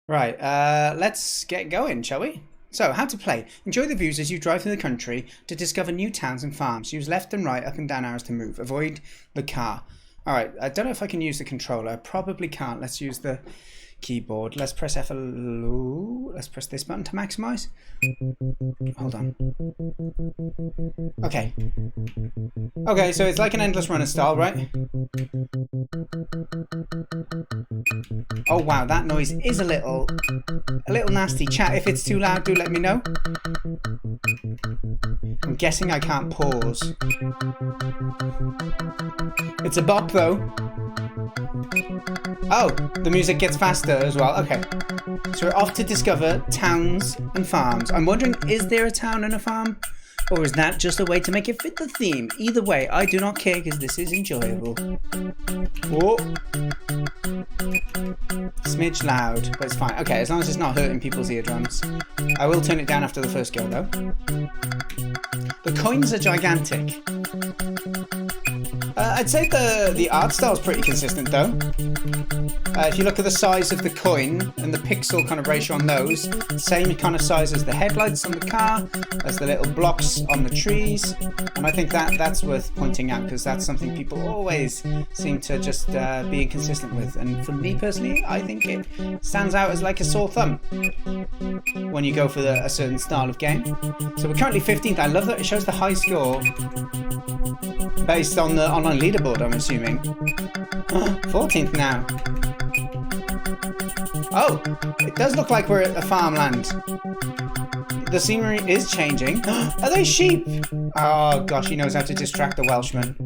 Right, let's get going, shall we? So, how to play. Enjoy the views as you drive through the country to discover new towns and farms. Use left and right, up and down arrows to move. Avoid the car. Alright, I don't know if I can use the controller. I probably can't. Let's use the keyboard. Let's press F. Let's press this button to maximize. Hold on. Okay. Okay, so it's like an endless runner style, right? Oh wow, that noise is a little nasty. Chat, if it's too loud, do let me know. I'm guessing I can't pause. It's a bop though. Oh, the music gets faster as well. Okay. So we're off to discover towns and farms. I'm wondering, is there a town and a farm? Or is that just a way to make it fit the theme? Either way, I do not care because this is enjoyable. Whoa. Smidge loud, but it's fine. Okay, as long as it's not hurting people's eardrums. I will turn it down after the first go though. The coins are gigantic. I'd say the art style is pretty consistent though. If you look at the size of the coin and the pixel kind of ratio on those, same kind of size as the headlights on the car, as the little blocks on the trees, and I think that's worth pointing out because that's something people always seem to just be inconsistent with, and for me personally, I think it stands out as like a sore thumb when you go for a certain style of game. So we're currently 15th. I love that it shows the high score based on the online leaderboard, I'm assuming. 14th now. Oh, it does look like we're at a farmland. The scenery is changing. Are they sheep? Oh gosh, he knows how to distract the Welshman.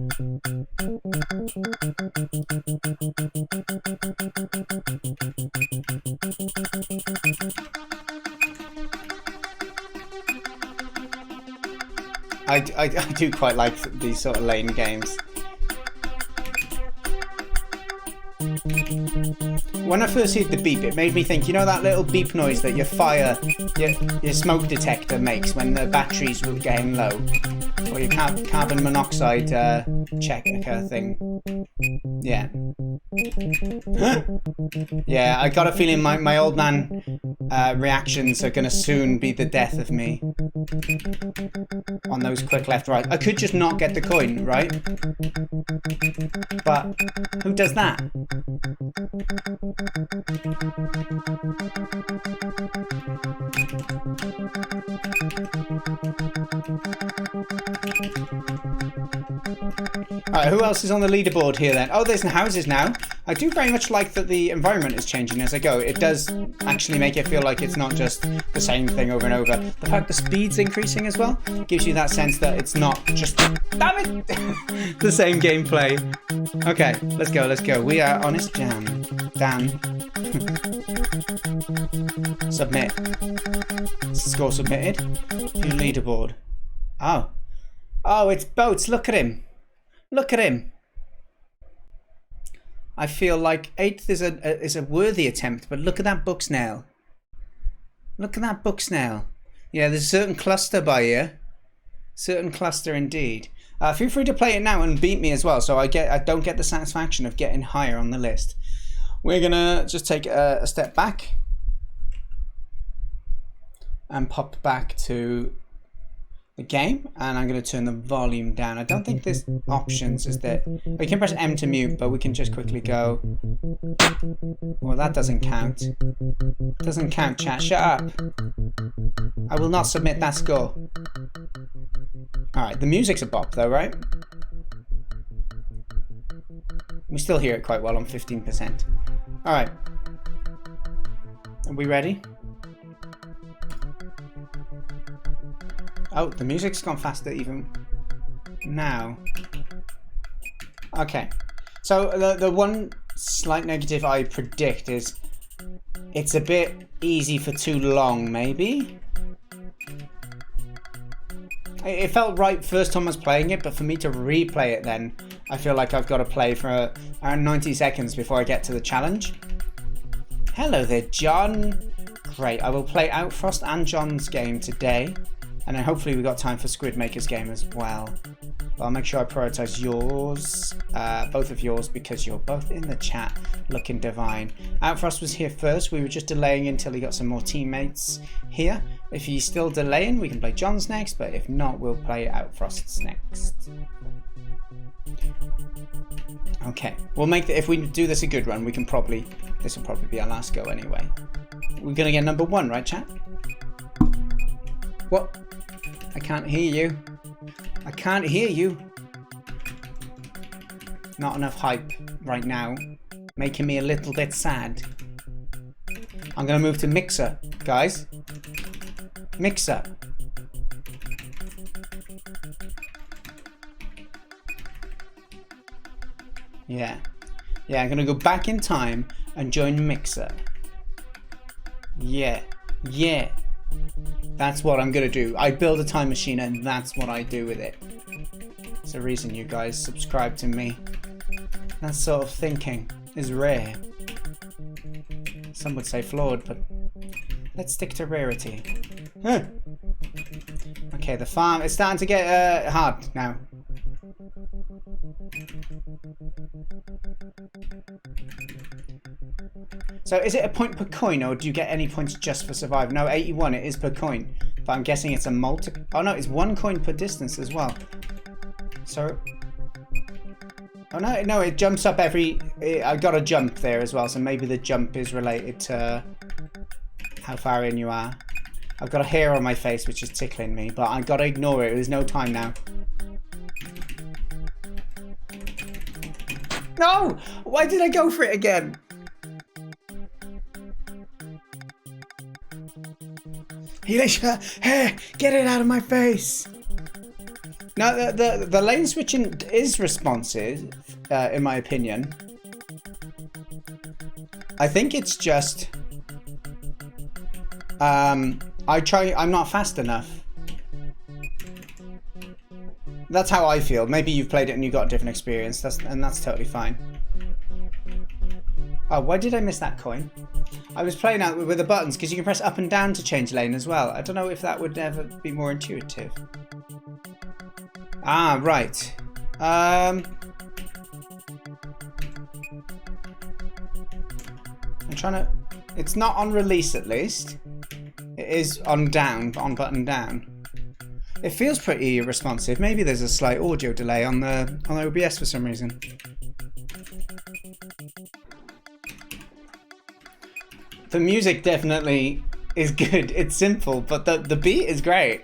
I do quite like these sort of lane games. When I first heard the beep, it made me think, you know that little beep noise that your smoke detector makes when the batteries were getting low? Or your carbon monoxide checker thing. Yeah. Yeah, I got a feeling my old man reactions are going to soon be the death of me. On those quick left right. I could just not get the coin, right? But who does that? Alright, who else is on the leaderboard here then? Oh, there's houses now. I do very much like that the environment is changing as I go. It does actually make it feel like it's not just the same thing over and over. The fact the speed's increasing as well gives you that sense that it's not just, damn it, the same gameplay. Okay, let's go, let's go. We are HonestDanGames. Dan. Submit. Score submitted. New leaderboard. Oh. Oh, it's boats. Look at him. Look at him. I feel like 8th is a worthy attempt, but look at that book snail. Look at that book snail. Yeah, there's a certain cluster by here. Certain cluster indeed. Feel free to play it now and beat me as well, so I don't get the satisfaction of getting higher on the list. We're gonna just take a step back and pop back to the game, and I'm going to turn the volume down. I don't think there's options, is there? We can press M to mute, but we can just quickly go. Well, that doesn't count. Doesn't count, chat. Shut up. I will not submit that score. Alright, the music's a bop though, right? We still hear it quite well on 15%. Alright. Are we ready? Oh, the music's gone faster even now. Okay. So the one slight negative I predict is it's a bit easy for too long, maybe? It felt right first time I was playing it, but for me to replay it then, I feel like I've got to play for around 90 seconds before I get to the challenge. Hello there, John. Great, I will play Outfrost and John's game today. And then hopefully we've got time for Squid Maker's game as well. But I'll make sure I prioritize yours, both of yours, because you're both in the chat looking divine. Outfrost was here first. We were just delaying until he got some more teammates here. If he's still delaying, we can play John's next, but if not, we'll play Outfrost's next. Okay, we'll make if we do this a good run, we can probably, this will probably be our last go anyway. We're gonna get number 1, right, chat? What? I can't hear you. I can't hear you. Not enough hype right now. Making me a little bit sad. I'm gonna move to Mixer, guys. Mixer. Yeah. Yeah, I'm gonna go back in time and join Mixer. Yeah. Yeah. That's what I'm gonna do. I build a time machine and that's what I do with it. It's the reason you guys subscribe to me. That sort of thinking is rare. Some would say flawed, but let's stick to rarity. Huh. Okay, the farm is starting to get hard now. So is it a point per coin, or do you get any points just for survive? No, 81, it is per coin. But I'm guessing it's a multi... Oh no, it's 1 coin per distance as well. So... Oh no, it jumps up every... I got a jump there as well, so maybe the jump is related to how far in you are. I've got a hair on my face which is tickling me, but I've got to ignore it. There's no time now. No! Why did I go for it again? Elisha, hey, get it out of my face! Now, the lane switching is responsive, in my opinion. I think it's just... I'm not fast enough. That's how I feel. Maybe you've played it and you got a different experience, and that's totally fine. Oh, why did I miss that coin? I was playing out with the buttons because you can press up and down to change lane as well. I don't know if that would ever be more intuitive. Ah, right. I'm trying to... It's not on release at least. It is on down, on button down. It feels pretty responsive. Maybe there's a slight audio delay on the OBS for some reason. The music definitely is good. It's simple, but the beat is great.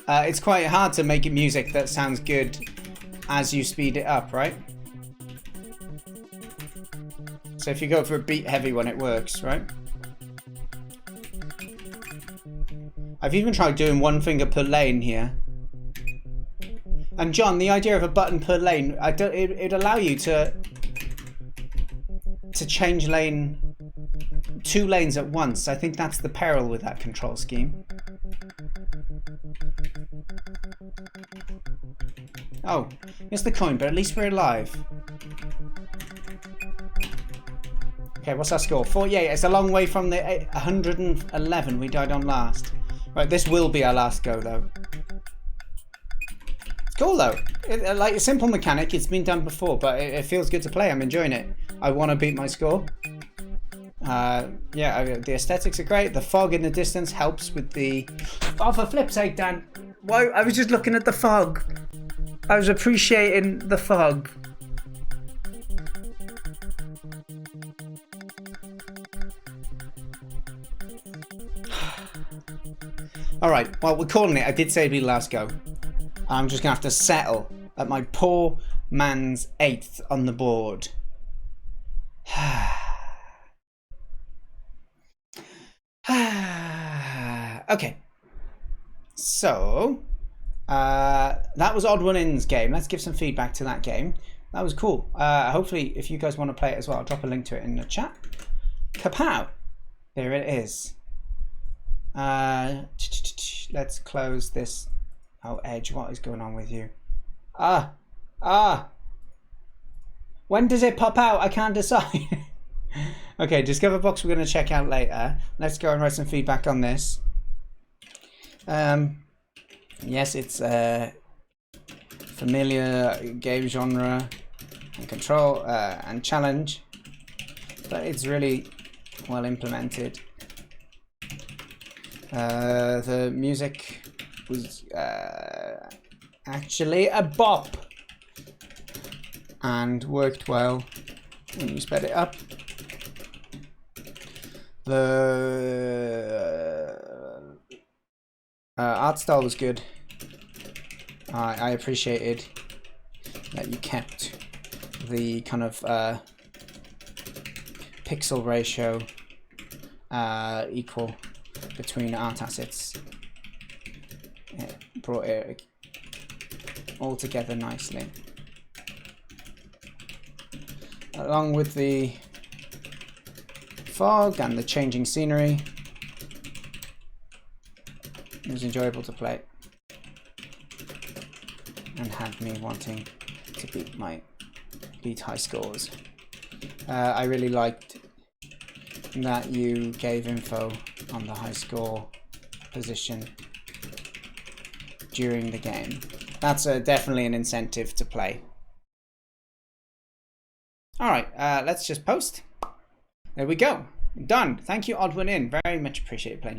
It's quite hard to make music that sounds good as you speed it up, right? So if you go for a beat heavy one, it works, right? I've even tried doing 1 finger per lane here. And John, the idea of a button per lane, it'd allow you to change lane 2 lanes at once. I think that's the peril with that control scheme. Oh, missed the coin, but at least we're alive. Okay, what's our score? 48. It's a long way from the 111 we died on last. Right, this will be our last go, though. It's cool, though. Like a simple mechanic, it's been done before, but it feels good to play. I'm enjoying it. I want to beat my score. Yeah, the aesthetics are great. The fog in the distance helps with the... Oh, for flip's sake, Dan. Why? I was just looking at the fog. I was appreciating the fog. Alright, well, we're calling it. I did say it'd be the last go. I'm just going to have to settle at my poor man's 8th on the board. Okay. So, that was Odd1In's game. Let's give some feedback to that game. That was cool. Hopefully, if you guys want to play it as well, I'll drop a link to it in the chat. Kapow! There it is. Let's close this. Oh, Edge, what is going on with you? When does it pop out? I can't decide. Okay, Discover Box we're going to check out later. Let's go and write some feedback on this. Yes, it's a familiar game genre and control and challenge, but it's really well implemented. The music was actually a bop and worked well when you sped it up. The art style was good. I appreciated that you kept the kind of pixel ratio equal between art assets. It brought it all together nicely. Along with the fog and the changing scenery, it was enjoyable to play and had me wanting to beat high scores. I really liked that you gave info on the high score position during the game. That's definitely an incentive to play. Alright, let's just post. There we go. Done. Thank you, Odd1In. Very much appreciate playing.